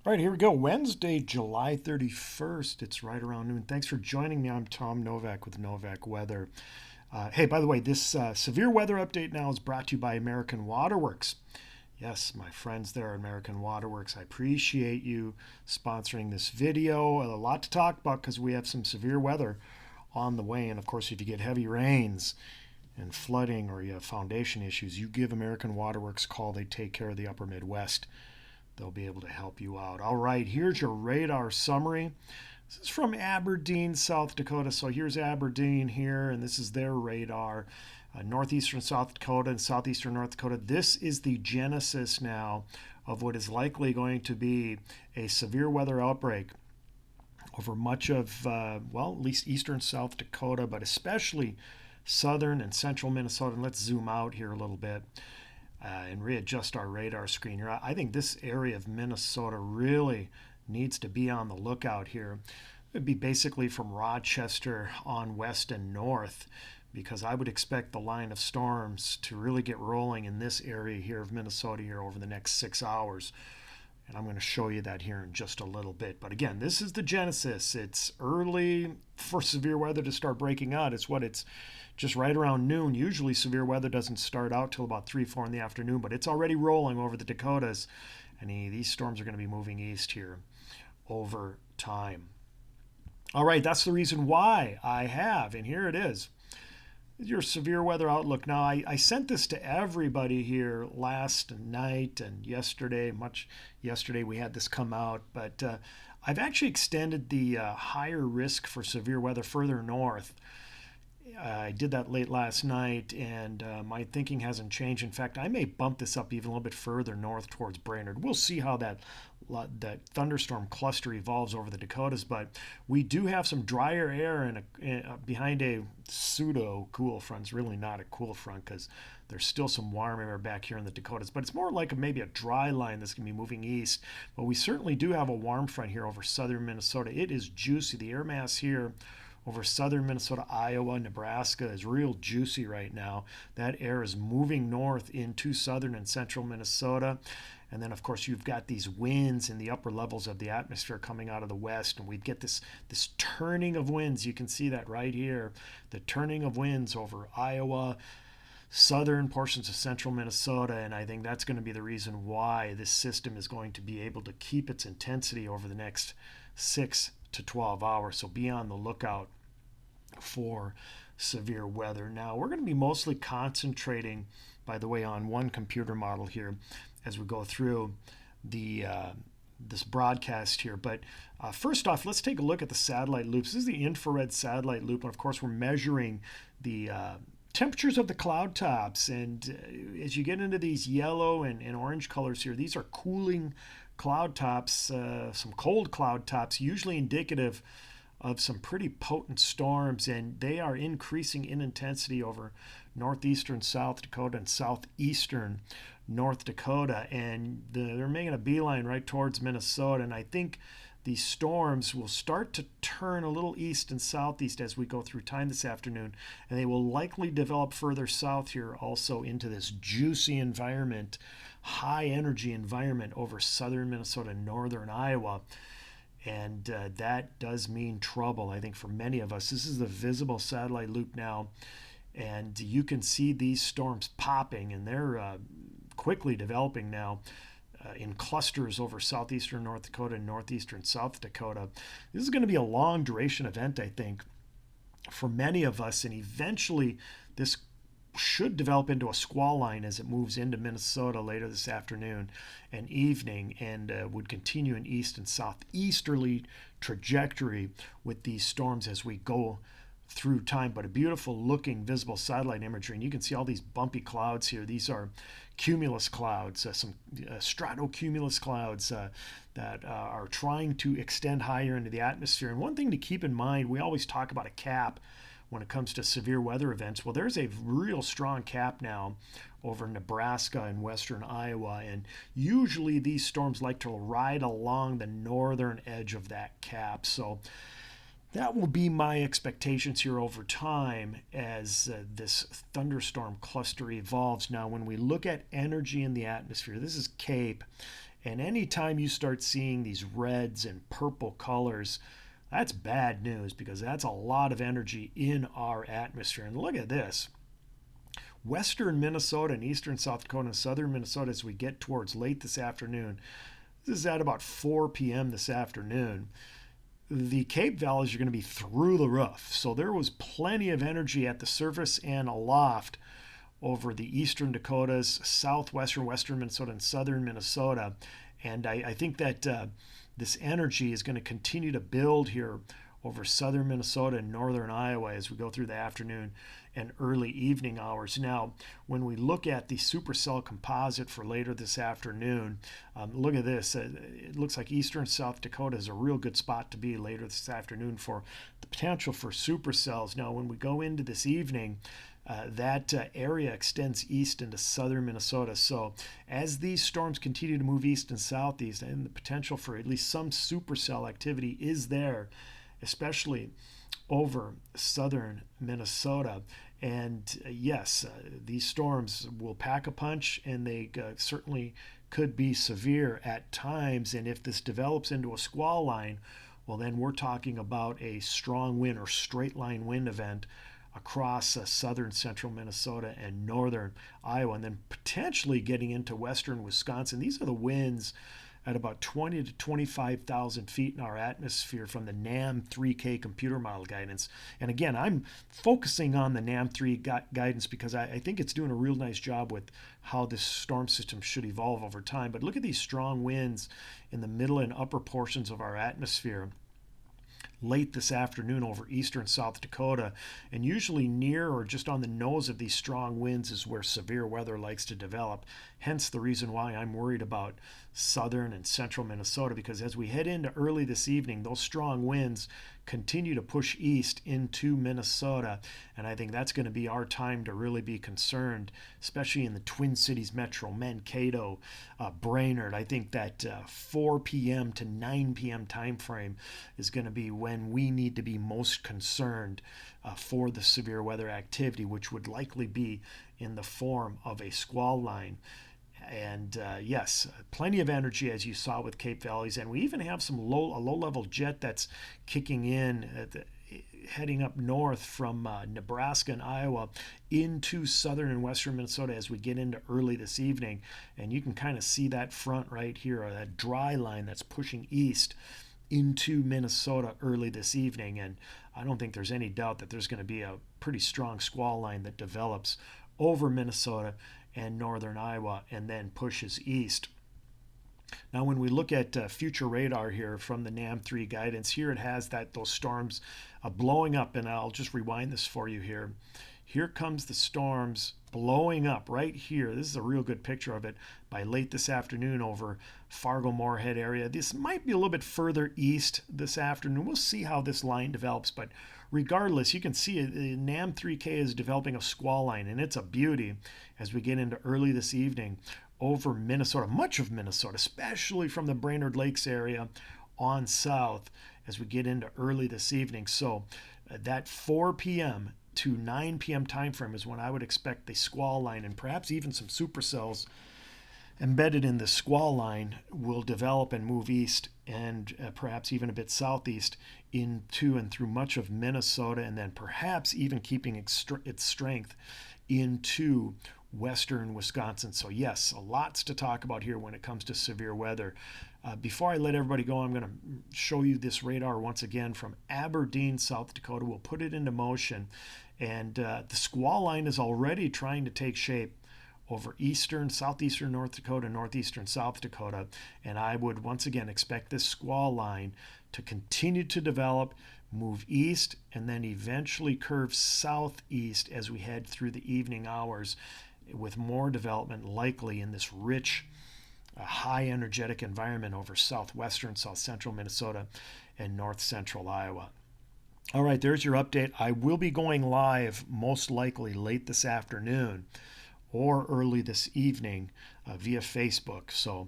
All right, here we go. Wednesday, July 31st. It's right around noon. Thanks for joining me. I'm Tom Novak with Novak Weather. Hey, by the way, this severe weather update now is brought to you by American Waterworks. Yes, my friends there at American Waterworks, I appreciate you sponsoring this video. A lot to talk about because we have some severe weather on the way. And of course, if you get heavy rains and flooding or you have foundation issues, you give American Waterworks a call. They take care of the upper Midwest. They'll be able to help you out. All right, here's your radar summary. This is from Aberdeen, South Dakota. So here's Aberdeen here, and this is their radar. Northeastern South Dakota and southeastern North Dakota. This is the genesis now of what is likely going to be a severe weather outbreak over much of, at least eastern South Dakota, but especially southern and central Minnesota. And let's zoom out here a little bit and readjust our radar screen here. I think this area of Minnesota really needs to be on the lookout here. It would be basically from Rochester on west and north, because I would expect the line of storms to really get rolling in this area here of Minnesota here over the next 6 hours. And I'm going to show you that here in just a little bit. But again, this is the genesis. It's early for severe weather to start breaking out. It's just right around noon. Usually severe weather doesn't start out till about 3, 4 in the afternoon, but it's already rolling over the Dakotas. And these storms are going to be moving east here over time. All right, that's the reason why I have, and here it is, your severe weather outlook. Now, I sent this to everybody here last night and yesterday. Much yesterday we had this come out, but I've actually extended the higher risk for severe weather further north. I did that late last night, and my thinking hasn't changed. In fact, I may bump this up even a little bit further north towards Brainerd. We'll see how that thunderstorm cluster evolves over the Dakotas, but we do have some drier air behind a pseudo cool front. It's really not a cool front because there's still some warm air back here in the Dakotas, but it's more like maybe a dry line that's going to be moving east. But we certainly do have a warm front here over southern Minnesota. It is juicy. The air mass here over southern Minnesota, Iowa, Nebraska is real juicy right now. That air is moving north into southern and central Minnesota. And then, of course, you've got these winds in the upper levels of the atmosphere coming out of the west, and we get this turning of winds. You can see that right here, the turning of winds over Iowa, southern portions of central Minnesota, and I think that's going to be the reason why this system is going to be able to keep its intensity over the next 6 to 12 hours. So be on the lookout for severe weather. Now, we're going to be mostly concentrating, by the way, on one computer model here as we go through this broadcast here. But first off, let's take a look at the satellite loops. This is the infrared satellite loop, and of course, we're measuring the temperatures of the cloud tops. And as you get into these yellow and orange colors here, these are cooling cloud tops, some cold cloud tops, usually indicative of some pretty potent storms, and they are increasing in intensity over northeastern South Dakota and southeastern North Dakota, and they're making a beeline right towards Minnesota. And I think these storms will start to turn a little east and southeast as we go through time this afternoon, and they will likely develop further south here also into this juicy environment, high energy environment over southern Minnesota and northern Iowa. And that does mean trouble, I think, for many of us. This is the visible satellite loop now, and you can see these storms popping, and they're quickly developing now in clusters over southeastern North Dakota and northeastern South Dakota. This is going to be a long duration event, I think, for many of us, and eventually this should develop into a squall line as it moves into Minnesota later this afternoon and evening, and would continue an east and southeasterly trajectory with these storms as we go through time. But a beautiful looking visible satellite imagery, and you can see all these bumpy clouds here. These are cumulus clouds, some stratocumulus clouds that are trying to extend higher into the atmosphere. And one thing to keep in mind, we always talk about a cap when it comes to severe weather events. Well, there's a real strong cap now over Nebraska and western Iowa, and usually these storms like to ride along the northern edge of that cap. So that will be my expectations here over time as this thunderstorm cluster evolves. Now, when we look at energy in the atmosphere, this is CAPE, And anytime you start seeing these reds and purple colors, that's bad news because that's a lot of energy in our atmosphere. And look at this. Western Minnesota and eastern South Dakota and southern Minnesota as we get towards late this afternoon. This is at about 4 p.m. this afternoon. The Cape Valleys are going to be through the roof. So there was plenty of energy at the surface and aloft over the eastern Dakotas, southwestern, western Minnesota, and southern Minnesota. And I think that this energy is going to continue to build here over southern Minnesota and northern Iowa as we go through the afternoon and early evening hours. Now, when we look at the supercell composite for later this afternoon, look at this. It looks like eastern South Dakota is a real good spot to be later this afternoon for the potential for supercells. Now, when we go into this evening, that area extends east into southern Minnesota. So as these storms continue to move east and southeast, and the potential for at least some supercell activity is there, especially over southern Minnesota. And yes, these storms will pack a punch, and they certainly could be severe at times. And if this develops into a squall line, well, then we're talking about a strong wind or straight line wind event across southern central Minnesota and northern Iowa, and then potentially getting into western Wisconsin. These are the winds at about 20 to 25,000 feet in our atmosphere from the NAM3K computer model guidance. And again, I'm focusing on the NAM3 guidance because I think it's doing a real nice job with how this storm system should evolve over time. But look at these strong winds in the middle and upper portions of our atmosphere late this afternoon over eastern South Dakota, and usually near or just on the nose of these strong winds is where severe weather likes to develop. Hence the reason why I'm worried about southern and central Minnesota, because as we head into early this evening, those strong winds continue to push east into Minnesota, and I think that's going to be our time to really be concerned, especially in the Twin Cities metro, Mankato, Brainerd. I think that 4 p.m. to 9 p.m. time frame is going to be when we need to be most concerned for the severe weather activity, which would likely be in the form of a squall line. And yes, plenty of energy as you saw with Cape Valleys, and we even have a low-level jet that's kicking in, heading up north from Nebraska and Iowa into southern and western Minnesota as we get into early this evening. And you can kind of see that front right here, or that dry line that's pushing east into Minnesota early this evening. And I don't think there's any doubt that there's going to be a pretty strong squall line that develops over Minnesota and northern Iowa and then pushes east. Now, when we look at future radar here from the NAM3 guidance, here it has those storms blowing up, and I'll just rewind this for you here. Here comes the storms blowing up right here. This is a real good picture of it by late this afternoon over Fargo-Moorhead area. This might be a little bit further east this afternoon. We'll see how this line develops, but regardless, you can see NAM3K is developing a squall line, and it's a beauty as we get into early this evening over Minnesota, much of Minnesota, especially from the Brainerd Lakes area on south as we get into early this evening. So that 4 p.m. to 9 p.m. time frame is when I would expect the squall line, and perhaps even some supercells embedded in the squall line will develop and move east, and perhaps even a bit southeast into and through much of Minnesota, and then perhaps even keeping its strength into western Wisconsin. So yes, lots to talk about here when it comes to severe weather. Before I let everybody go, I'm going to show you this radar once again from Aberdeen, South Dakota. We'll put it into motion, and the squall line is already trying to take shape over eastern, southeastern North Dakota, northeastern South Dakota. And I would once again expect this squall line to continue to develop, move east, and then eventually curve southeast as we head through the evening hours, with more development likely in this rich, high energetic environment over southwestern, south central Minnesota and north central Iowa. All right, there's your update. I will be going live most likely late this afternoon or early this evening via Facebook. So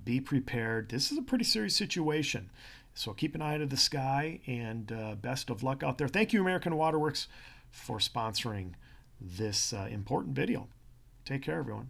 be prepared. This is a pretty serious situation. So keep an eye to the sky, and best of luck out there. Thank you, American Water Works, for sponsoring this important video. Take care, everyone.